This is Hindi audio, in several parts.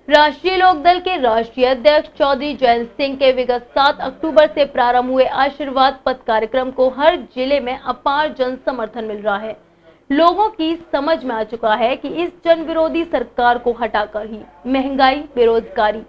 राष्ट्रीय लोकदल के राष्ट्रीय अध्यक्ष चौधरी जयंत सिंह के विगत 7 अक्टूबर से प्रारंभ हुए आशीर्वाद पथ कार्यक्रम को हर जिले में अपार जन समर्थन मिल रहा है। लोगों की समझ में आ चुका है कि इस जन विरोधी सरकार को हटाकर ही महंगाई, बेरोजगारी,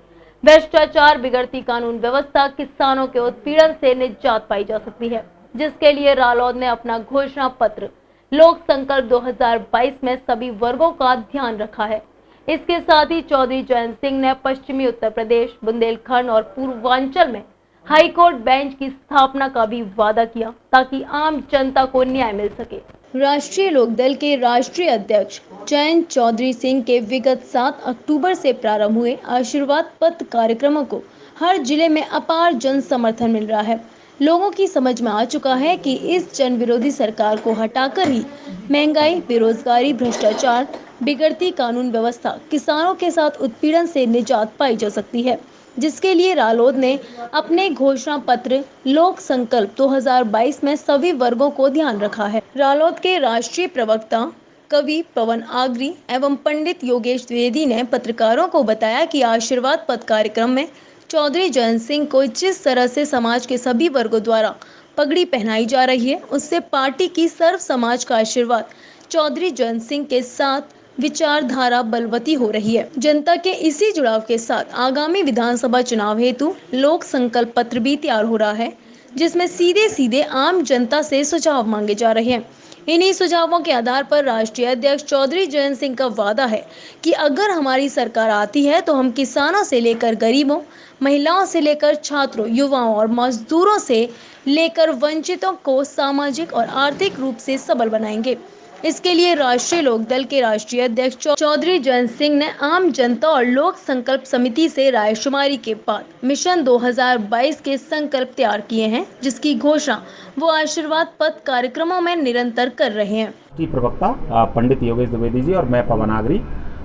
भ्रष्टाचार, बिगड़ती कानून व्यवस्था, किसानों के उत्पीड़न से निजात पाई जा सकती है, जिसके लिए रालोद ने अपना घोषणा पत्र लोक संकल्प 2022 में सभी वर्गों का ध्यान रखा है। इसके साथ ही चौधरी जयंत सिंह ने पश्चिमी उत्तर प्रदेश, बुंदेलखंड और पूर्वांचल में हाईकोर्ट बेंच की स्थापना का भी वादा किया ताकि आम जनता को न्याय मिल सके। राष्ट्रीय लोकदल के राष्ट्रीय अध्यक्ष जयंत चौधरी सिंह के विगत 7 अक्टूबर से प्रारंभ हुए आशीर्वाद पथ कार्यक्रमों को हर जिले में अपार जन समर्थन मिल रहा है। लोगों की समझ में आ चुका है कि इस जन विरोधी सरकार को हटाकर ही महंगाई, बेरोजगारी, भ्रष्टाचार, बिगड़ती कानून व्यवस्था, किसानों के साथ उत्पीड़न से निजात पाई जा सकती है, जिसके लिए रालोद ने अपने घोषणा पत्र लोक संकल्प 2022 में सभी वर्गों को ध्यान रखा है। रालोद के राष्ट्रीय प्रवक्ता कवि पवन आगरी एवं पंडित योगेश द्विवेदी ने पत्रकारों को बताया कि आशीर्वाद पथ कार्यक्रम में चौधरी जयंत सिंह को जिस तरह से समाज के सभी वर्गों द्वारा पगड़ी पहनाई जा रही है, उससे पार्टी की सर्व समाज का आशीर्वाद चौधरी जयंत सिंह के साथ विचारधारा बलवती हो रही है। जनता के इसी जुड़ाव के साथ आगामी विधानसभा चुनाव हेतु लोक संकल्प पत्र भी तैयार हो रहा है, जिसमें सीधे सीधे आम जनता से सुझाव मांगे जा रहे हैं। इन्हीं सुझावों के आधार पर राष्ट्रीय अध्यक्ष चौधरी जयंत सिंह का वादा है कि अगर हमारी सरकार आती है तो हम किसानों से लेकर गरीबों, महिलाओं से लेकर छात्रों, युवाओं और मजदूरों से लेकर वंचितों को सामाजिक और आर्थिक रूप से सबल बनाएंगे। इसके लिए राष्ट्रीय लोकदल के राष्ट्रीय अध्यक्ष चौधरी जयंत सिंह ने आम जनता और लोक संकल्प समिति से रायशुमारी के बाद मिशन 2022 के संकल्प तैयार किए हैं, जिसकी घोषणा वो आशीर्वाद पथ कार्यक्रमों में निरंतर कर रहे हैं। प्रवक्ता पंडित योगेश द्विवेदी जी और मैं पवन आगरी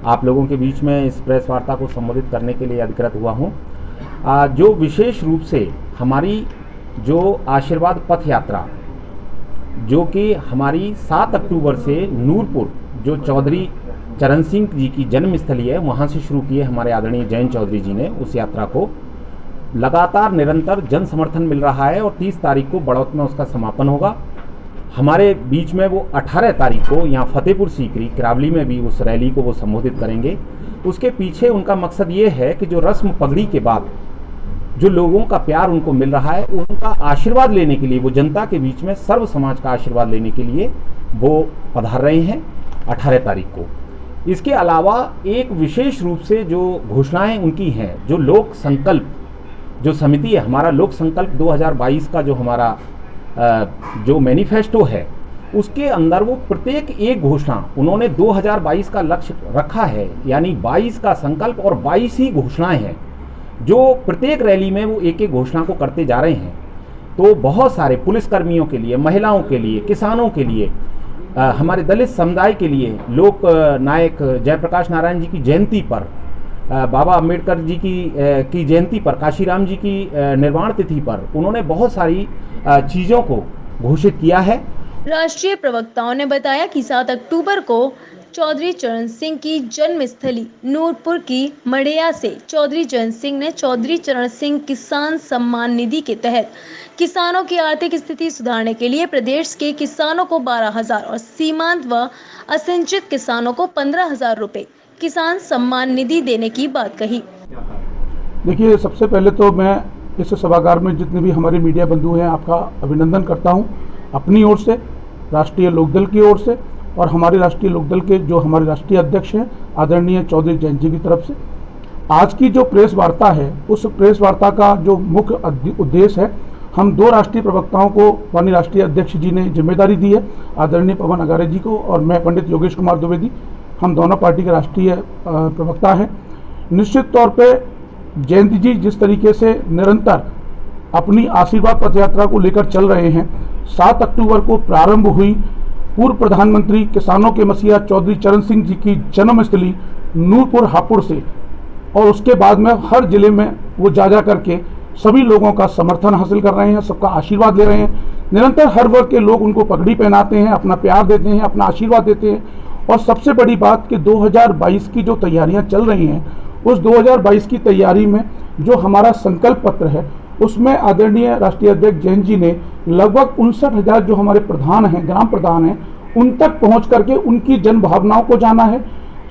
आप लोगों के बीच में इस प्रेस वार्ता को संबोधित करने के लिए अधिकृत हुआ हूँ। जो विशेष रूप से हमारी जो आशीर्वाद पथ यात्रा जो कि हमारी 7 अक्टूबर से नूरपुर जो चौधरी चरण सिंह जी की जन्मस्थली है वहाँ से शुरू किए हमारे आदरणीय जयंत चौधरी जी ने, उस यात्रा को लगातार निरंतर जन समर्थन मिल रहा है और 30 तारीख को बड़ौत में उसका समापन होगा। हमारे बीच में वो 18 तारीख को यहाँ फतेहपुर सीकरी किरावली में भी उस रैली को वो संबोधित करेंगे। उसके पीछे उनका मकसद ये है कि जो रस्म पगड़ी के बाद जो लोगों का प्यार उनको मिल रहा है, उनका आशीर्वाद लेने के लिए वो जनता के बीच में सर्व समाज का आशीर्वाद लेने के लिए वो पधार रहे हैं 18 तारीख को। इसके अलावा एक विशेष रूप से जो घोषणाएं उनकी हैं, जो लोक संकल्प जो समिति है, हमारा लोक संकल्प 2022 का जो हमारा जो मैनिफेस्टो है, उसके अंदर वो प्रत्येक एक घोषणा उन्होंने 2022 का लक्ष्य रखा है, यानी 22 का संकल्प और 22 ही घोषणाएं हैं जो प्रत्येक रैली में वो एक एक घोषणा को करते जा रहे हैं। तो बहुत सारे पुलिसकर्मियों के लिए, महिलाओं के लिए, किसानों के लिए, हमारे दलित समुदाय के लिए, लोक नायक जयप्रकाश नारायण जी की जयंती पर, बाबा अम्बेडकर जी की जयंती पर, काशीराम जी की निर्वाण तिथि पर उन्होंने बहुत सारी चीज़ों को घोषित किया है। राष्ट्रीय प्रवक्ताओं ने बताया कि 7 अक्टूबर को चौधरी चरण सिंह की जन्मस्थली नूरपुर की मढ़िया से चौधरी जयंत सिंह ने चौधरी चरण सिंह किसान सम्मान निधि के तहत किसानों की आर्थिक स्थिति सुधारने के लिए प्रदेश के किसानों को 12,000 और सीमांत व असिंचित किसानों को 15,000 रुपए किसान सम्मान निधि देने की बात कही। देखिए, सबसे पहले तो मैं इस सभागार में जितने भी हमारे मीडिया बंधु हैं आपका अभिनंदन करता हूं, अपनी ओर से, राष्ट्रीय लोकदल की ओर से और हमारे राष्ट्रीय लोकदल के जो हमारे राष्ट्रीय अध्यक्ष हैं आदरणीय चौधरी जयंत जी की तरफ से। आज की जो प्रेस वार्ता है, उस प्रेस वार्ता का जो मुख्य उद्देश्य है, हम 2 राष्ट्रीय प्रवक्ताओं को माननीय राष्ट्रीय अध्यक्ष जी ने जिम्मेदारी दी है, आदरणीय पवन आगरे जी को और मैं पंडित योगेश कुमार द्विवेदी, हम दोनों पार्टी के राष्ट्रीय प्रवक्ता हैं। निश्चित तौर पर जयंत जी जिस तरीके से निरंतर अपनी आशीर्वाद पथ यात्रा को लेकर चल रहे हैं, 7 अक्टूबर को प्रारंभ हुई पूर्व प्रधानमंत्री किसानों के मसीहा चौधरी चरण सिंह जी की जन्मस्थली नूरपुर हापुड़ से, और उसके बाद में हर जिले में वो जा करके सभी लोगों का समर्थन हासिल कर रहे हैं, सबका आशीर्वाद ले रहे हैं। निरंतर हर वर्ग के लोग उनको पगड़ी पहनाते हैं, अपना प्यार देते हैं, अपना आशीर्वाद देते हैं। और सबसे बड़ी बात कि 2022 की जो तैयारियां चल रही हैं उस 2022 की तैयारी में जो हमारा संकल्प पत्र है उसमें आदरणीय राष्ट्रीय अध्यक्ष जैन जी ने लगभग 59,000 जो हमारे प्रधान हैं, ग्राम प्रधान हैं, उन तक पहुंच करके उनकी जन भावनाओं को जाना है।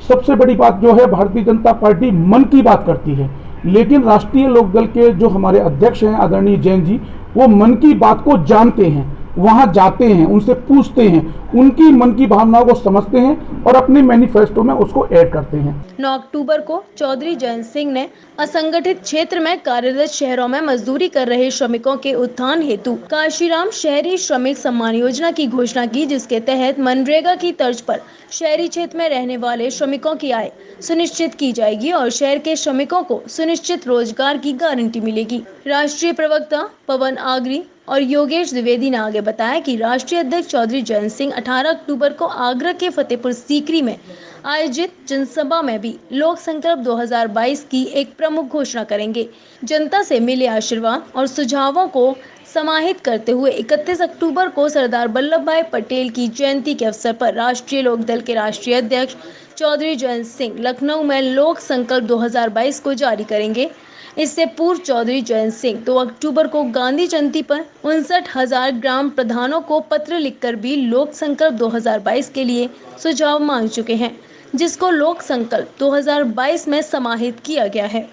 सबसे बड़ी बात जो है, भारतीय जनता पार्टी मन की बात करती है, लेकिन राष्ट्रीय लोकदल के जो हमारे अध्यक्ष हैं आदरणीय जैन जी, वो मन की बात को जानते हैं, वहां जाते हैं, उनसे पूछते हैं, उनकी मन की भावनाओं को समझते हैं और अपने मैनिफेस्टो में उसको ऐड करते हैं। 9 अक्टूबर को चौधरी जयंत सिंह ने असंगठित क्षेत्र में कार्यरत शहरों में मजदूरी कर रहे श्रमिकों के उत्थान हेतु काशीराम शहरी श्रमिक सम्मान योजना की घोषणा की, जिसके तहत मनरेगा की तर्ज पर शहरी क्षेत्र में रहने वाले श्रमिकों की आय सुनिश्चित की जाएगी और शहर के श्रमिकों को सुनिश्चित रोजगार की गारंटी मिलेगी। राष्ट्रीय प्रवक्ता पवन आगरी और योगेश द्विवेदी ने आगे बताया कि राष्ट्रीय अध्यक्ष चौधरी जयंत सिंह 18 अक्टूबर को आगरा के फतेहपुर सीकरी में आयोजित जनसभा में भी लोक संकल्प 2022 की एक प्रमुख घोषणा करेंगे। जनता से मिले आशीर्वाद और सुझावों को समाहित करते हुए 31 अक्टूबर को सरदार वल्लभ भाई पटेल की जयंती के अवसर पर राष्ट्रीय लोकदल के राष्ट्रीय अध्यक्ष चौधरी जयंत सिंह लखनऊ में लोक संकल्प 2022 को जारी करेंगे। इससे पूर्व चौधरी जयंत सिंह 2 अक्टूबर को गांधी जयंती पर 59,000 ग्राम प्रधानों को पत्र लिखकर भी लोक संकल्प 2022 के लिए सुझाव मांग चुके हैं, जिसको लोक संकल्प 2022 में समाहित किया गया है।